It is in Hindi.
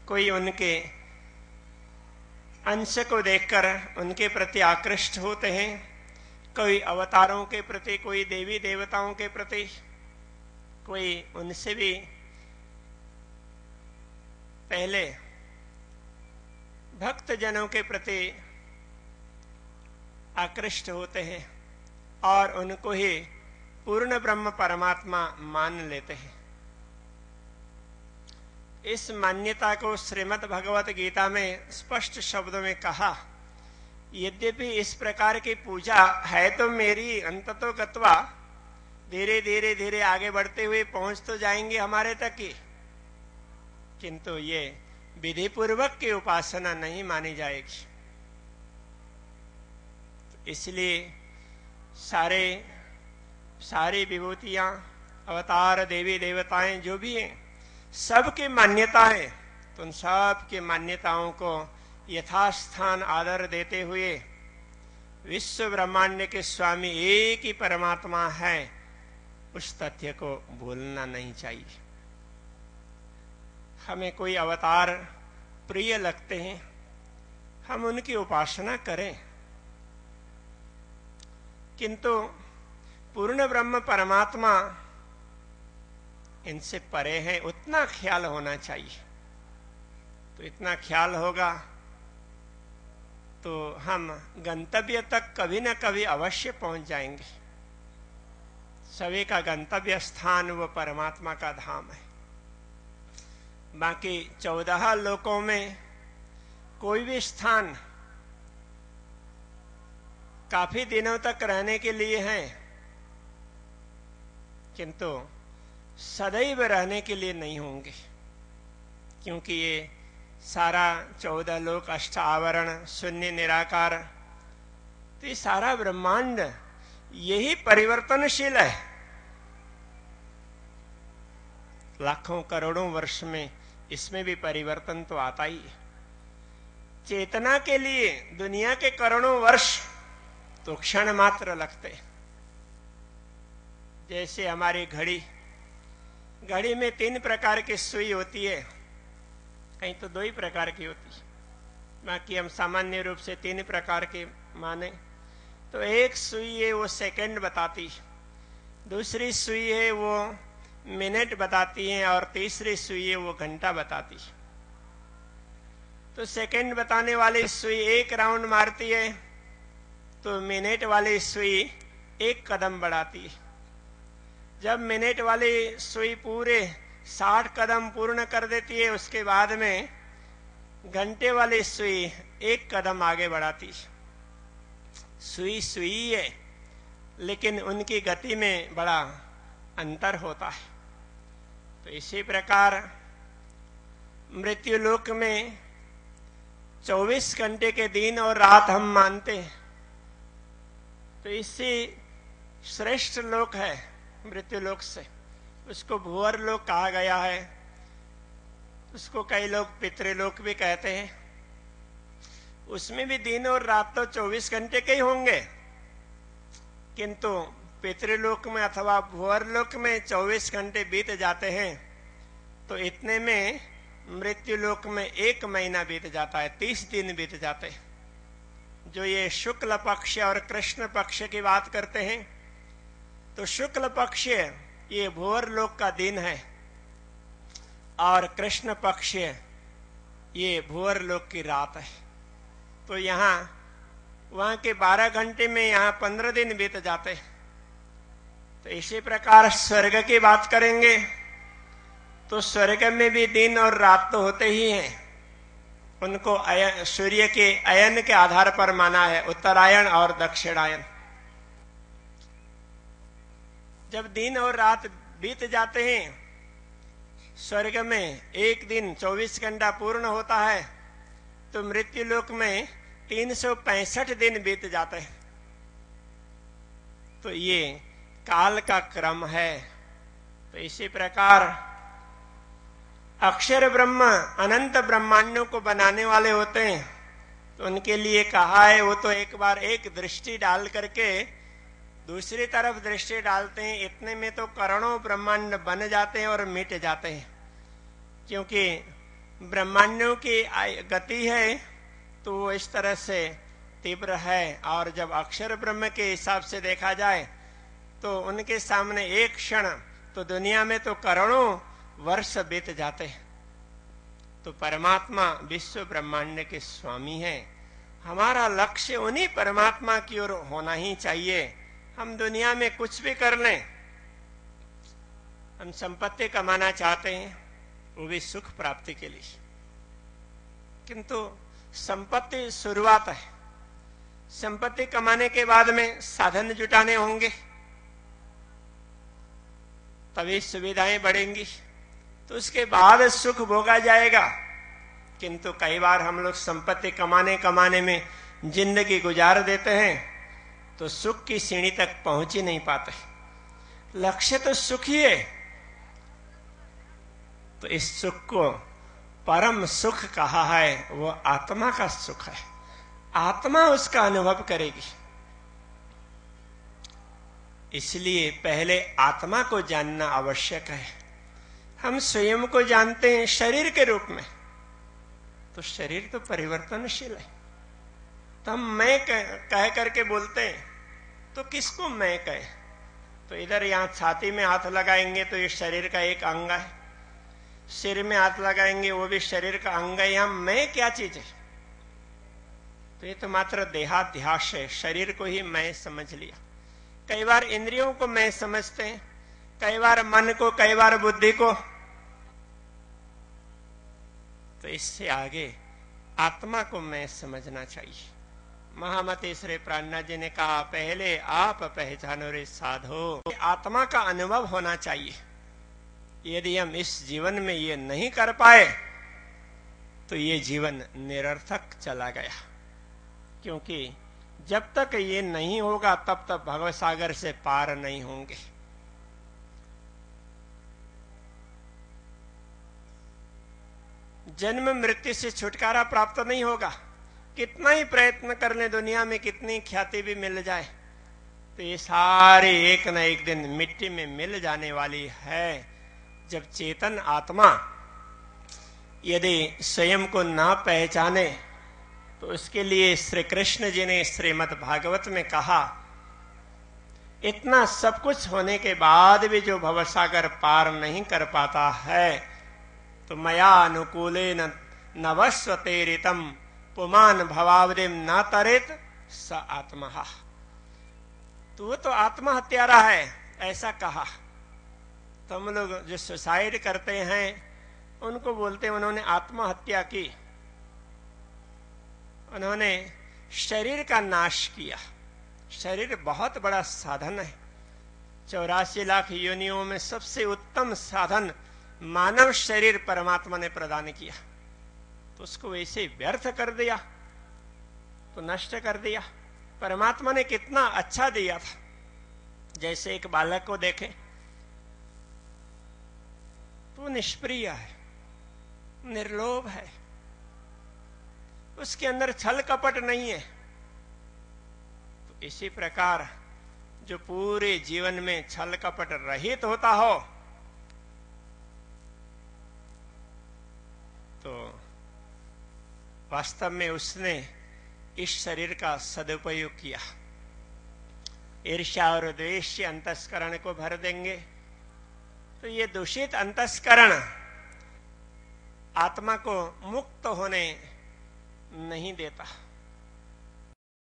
कोई उनके अंश को देखकर उनके प्रति आकृष्ट होते हैं, कोई अवतारों के प्रति, कोई देवी देवताओं के प्रति, कोई उनसे भी पहले भक्त जनों के प्रति आकृष्ट होते हैं और उनको ही पूर्ण ब्रह्म परमात्मा मान लेते हैं। इस मान्यता को श्रीमद् भगवत गीता में स्पष्ट शब्दों में कहा, यद्यपि इस प्रकार की पूजा है तो मेरी अंततो गत्वा, धीरे धीरे धीरे आगे बढ़ते हुए पहुंच तो जाएंगे हमारे तक ही, किंतु ये विधि पूर्वक की उपासना नहीं मानी जाएगी। तो इसलिए सारी विभूतियां, अवतार, देवी देवताएं जो भी हैं, सबकी मान्यता है। तो उन सब की मान्यताओं को यथास्थान आदर देते हुए विश्व ब्रह्मांड के स्वामी एक ही परमात्मा है, उस तथ्य को भूलना नहीं चाहिए। हमें कोई अवतार प्रिय लगते हैं, हम उनकी उपासना करें, किंतु पूर्ण ब्रह्म परमात्मा इनसे परे है, उतना ख्याल होना चाहिए। तो इतना ख्याल होगा तो हम गंतव्य तक कभी न कभी अवश्य पहुंच जाएंगे। सभी का गंतव्य स्थान वो परमात्मा का धाम है। बाकी 14 लोकों में कोई भी स्थान काफी दिनों तक रहने के लिए है, किंतु सदैव रहने के लिए नहीं होंगे, क्योंकि ये सारा 14 लोक, अष्ट आवरण, शून्य, निराकार, तो ये सारा ब्रह्मांड यही परिवर्तनशील है। लाखों करोड़ों वर्ष में इसमें भी परिवर्तन तो आता ही है। चेतना के लिए दुनिया के करोड़ों वर्ष तो क्षण मात्र लगते। जैसे हमारी घड़ी में 3 प्रकार की सुई होती है, कहीं तो 2 ही प्रकार की होती है, बाकी हम सामान्य रूप से 3 प्रकार के माने। तो एक सुई है वो सेकंड बताती, दूसरी सुई है वो मिनट बताती है, और तीसरी सुई है वो घंटा बताती है। तो सेकंड बताने वाली सुई 1 राउंड मारती है, तो मिनट वाली सुई 1 कदम बढ़ाती है। जब मिनट वाली सुई पूरे 60 कदम पूर्ण कर देती है, उसके बाद में घंटे वाली सुई 1 कदम आगे बढ़ाती है। सुई सुई है, लेकिन उनकी गति में बड़ा अंतर होता है। तो इसी प्रकार मृत्युलोक में 24 घंटे के दिन और रात हम मानते हैं, तो इससे श्रेष्ठ लोक है मृत्युलोक से, उसको भूवर लोक कहा गया है। उसको कई लोग पितृलोक भी कहते हैं। उसमें भी दिन और रात तो 24 घंटे के ही होंगे, किंतु पितृलोक में अथवा भूवर लोक में 24 घंटे बीत जाते हैं, तो इतने में मृत्युलोक में 1 महीना बीत जाता है, 30 दिन बीत जाते हैं। जो ये शुक्ल पक्ष और कृष्ण पक्ष की बात करते हैं, तो शुक्ल पक्ष ये भूवर लोक का दिन है, और कृष्ण पक्ष ये भूवर लोक की रात है। तो यहाँ वहां के 12 घंटे में यहाँ 15 दिन बीत जाते हैं। तो इसी प्रकार स्वर्ग की बात करेंगे तो स्वर्ग में भी दिन और रात तो होते ही हैं। उनको सूर्य के अयन के आधार पर माना है, उत्तरायण और दक्षिणायन। जब दिन और रात बीत जाते हैं, स्वर्ग में 1 दिन 24 घंटा पूर्ण होता है, तो मृत्युलोक में 365 दिन बीत जाते हैं। तो ये काल का क्रम है। तो इसी प्रकार अक्षर ब्रह्म अनंत ब्रह्मांडों को बनाने वाले होते हैं, तो उनके लिए कहा है, वो तो एक बार एक दृष्टि डाल करके दूसरी तरफ दृष्टि डालते हैं, इतने में तो करोड़ों ब्रह्मांड बन जाते हैं और मिट जाते हैं। क्योंकि ब्रह्मांडों की गति है तो वो इस तरह से तीव्र है, और जब अक्षर ब्रह्म के हिसाब से देखा जाए तो उनके सामने एक क्षण तो दुनिया में तो करोड़ों वर्ष बीत जाते हैं। तो परमात्मा विश्व ब्रह्मांड के स्वामी हैं। हमारा लक्ष्य उन्हीं परमात्मा की ओर होना ही चाहिए। हम दुनिया में कुछ भी कर लें, हम संपत्ति कमाना चाहते हैं, वो भी सुख प्राप्ति के लिए, किंतु संपत्ति शुरुआत है। संपत्ति कमाने के बाद में साधन जुटाने होंगे, तभी सुविधाएं बढ़ेंगी, तो उसके बाद सुख भोगा जाएगा। किंतु कई बार हम लोग संपत्ति कमाने में जिंदगी गुजार देते हैं, तो सुख की सीढ़ी तक पहुंच ही नहीं पाते। लक्ष्य तो सुख ही है। तो इस सुख को परम सुख कहा है, वो आत्मा का सुख है। आत्मा उसका अनुभव करेगी। इसलिए पहले आत्मा को जानना आवश्यक है। हम स्वयं को जानते हैं शरीर के रूप में, तो शरीर तो परिवर्तनशील है। तो हम मैं कह करके बोलते हैं, तो किसको मैं कहे? तो इधर यहां छाती में हाथ लगाएंगे तो ये शरीर का एक अंग है, सिर में हाथ लगाएंगे वो भी शरीर का अंग है। यहां मैं क्या चीज है? तो ये तो मात्र देहाध्यास है, शरीर को ही मैं समझ लिया। कई बार इंद्रियों को मैं समझते हैं, कई बार मन को, कई बार बुद्धि को। तो इससे आगे आत्मा को मैं समझना चाहिए। महामती श्री प्राणनाथ जी ने कहा, पहले आप पहचानो रे साधो। आत्मा का अनुभव होना चाहिए। यदि हम इस जीवन में ये नहीं कर पाए तो ये जीवन निरर्थक चला गया, क्योंकि जब तक ये नहीं होगा तब तक भव सागर से पार नहीं होंगे। जन्म मृत्यु से छुटकारा प्राप्त नहीं होगा। कितना ही प्रयत्न कर ले, दुनिया में कितनी ख्याति भी मिल जाए, तो ये सारे एक न एक दिन मिट्टी में मिल जाने वाली है। जब चेतन आत्मा यदि स्वयं को ना पहचाने, तो उसके लिए श्री कृष्ण जी ने श्रीमद् भागवत में कहा, इतना सब कुछ होने के बाद भी जो भवसागर पार नहीं कर पाता है, तो मया अनुकूले नवस्वतेरितम पुमान भवावदिम न तरेत स आत्मा। तो वो तो आत्मा हत्यारा है, ऐसा कहा। तो हम लोग जो सुसाइड करते हैं उनको बोलते हैं उन्होंने आत्महत्या की, उन्होंने शरीर का नाश किया। शरीर बहुत बड़ा साधन है। 84 लाख योनियों में सबसे उत्तम साधन मानव शरीर परमात्मा ने प्रदान किया, तो उसको वैसे व्यर्थ कर दिया, तो नष्ट कर दिया। परमात्मा ने कितना अच्छा दिया था। जैसे एक बालक को देखें तो निष्प्रिय है, निर्लोभ है, उसके अंदर छल कपट नहीं है। तो इसी प्रकार जो पूरे जीवन में छल कपट रहित होता हो, तो वास्तव में उसने इस शरीर का सदुपयोग किया। ईर्ष्या और द्वेष अंतस्करण को भर देंगे, तो ये दूषित अंतस्करण आत्मा को मुक्त होने नहीं देता।